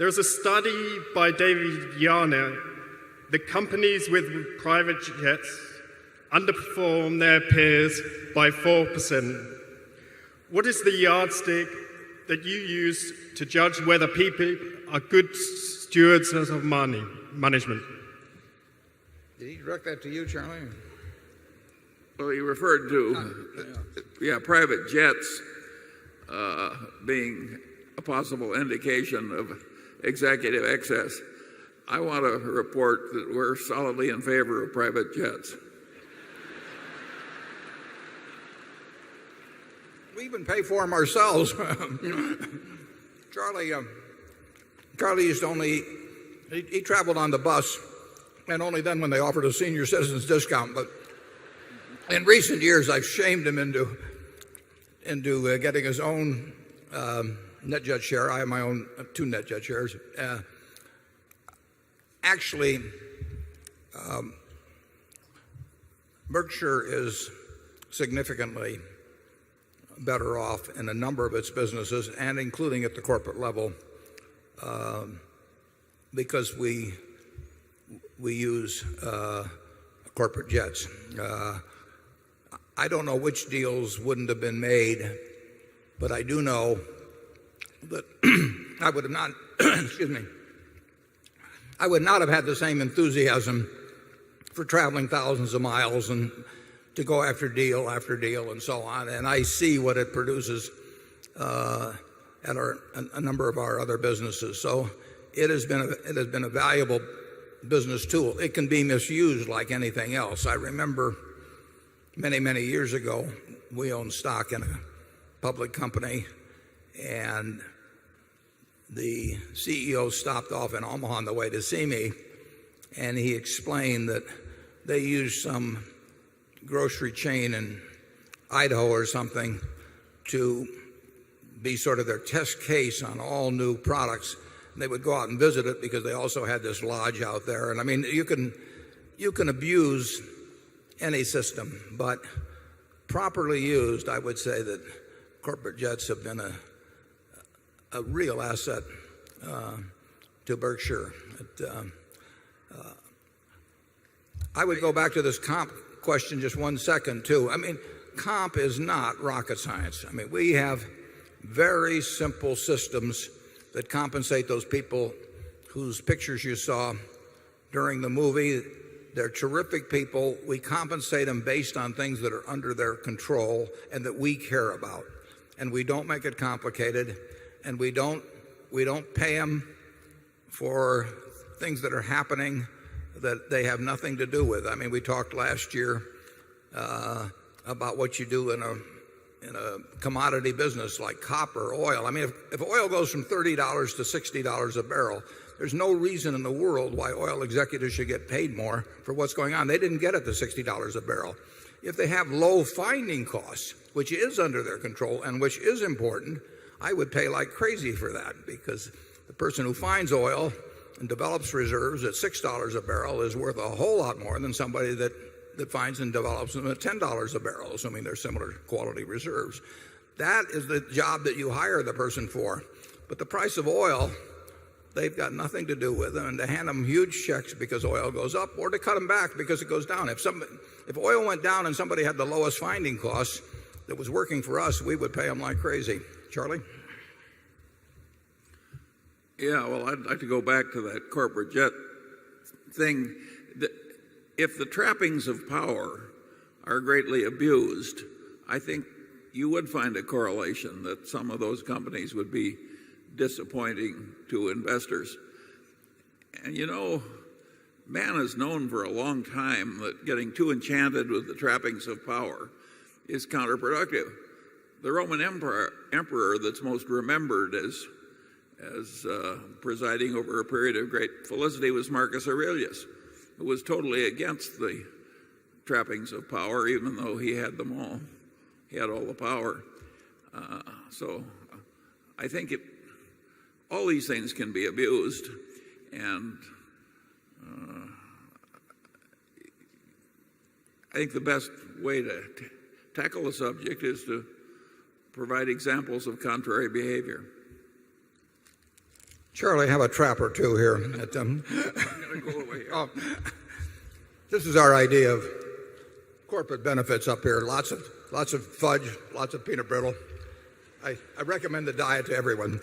There's a study by David Yarner that companies with private jets underperform their peers by 4%. What is the yardstick that you use to judge whether people are good stewards of money management? Did he direct that to you, Charlie? Well, he referred to private jets being a possible indication of executive excess. I want to report that we're solidly in favor of private jets. We even pay for them ourselves. Charlie used to only, he traveled on the bus, and only then when they offered a senior citizens discount. But in recent years, I've shamed him into getting his own NetJet share. I have my own 2 NetJet shares. Actually, Berkshire is significantly better off in a number of its businesses, and including at the corporate level, because we use corporate jets. I don't know which deals wouldn't have been made, but I do know that I would have not excuse me, I would not have had the same enthusiasm for traveling thousands of miles and to go after deal and so on. And I see what it produces at a number of our other businesses. So it has been a valuable business tool. It can be misused like anything else. I remember many years ago, we owned stock in a public company, and the CEO stopped off in Omaha on the way to see me, and he explained that they used some grocery chain in Idaho or something to be sort of their test case on all new products. And they would go out and visit it because they also had this lodge out there. And I mean, you can abuse any system, but properly used, I would say that corporate jets have been a real asset to Berkshire. I would go back to this comp question just 1 second too. I mean, comp is not rocket science. I mean, we have very simple systems that compensate those people whose pictures you saw during the movie. They're terrific people. We compensate them based on things that are under their control and that we care about. And we don't make it complicated, and we don't pay them for things that are happening that they have nothing to do with. I mean, we talked last year about what you do in a commodity business like copper, oil. I mean, if oil goes from $30 to $60 a barrel, there's no reason in the world why oil executives should get paid more for what's going on. They didn't get it to $60 a barrel. If they have low finding costs, which is under their control and which is important, I would pay like crazy for that, because the person who finds oil and develops reserves at $6 a barrel is worth a whole lot more than somebody that finds and develops them at $10 a barrel, assuming they're similar quality reserves. That is the job that you hire the person for. But the price of oil, they've got nothing to do with them, and to hand them huge checks because oil goes up, or to cut them back because it goes down. If oil went down and somebody had the lowest finding costs that was working for us, we would pay them like crazy. Charlie? Yeah, well, I'd like to go back to that corporate jet thing. If the trappings of power are greatly abused, I think you would find a correlation that some of those companies would be disappointing to investors. And you know, man has known for a long time that getting too enchanted with the trappings of power is counterproductive. The Roman emperor that's most remembered as presiding over a period of great felicity was Marcus Aurelius, who was totally against the trappings of power, even though he had them all. He had all the power. So I think all these things can be abused, and I think the best way to tackle the subject is to provide examples of contrary behavior. Charlie, have a trap or two here. Oh, this is our idea of corporate benefits up here. Lots of fudge, lots of peanut brittle. I recommend the diet to everyone.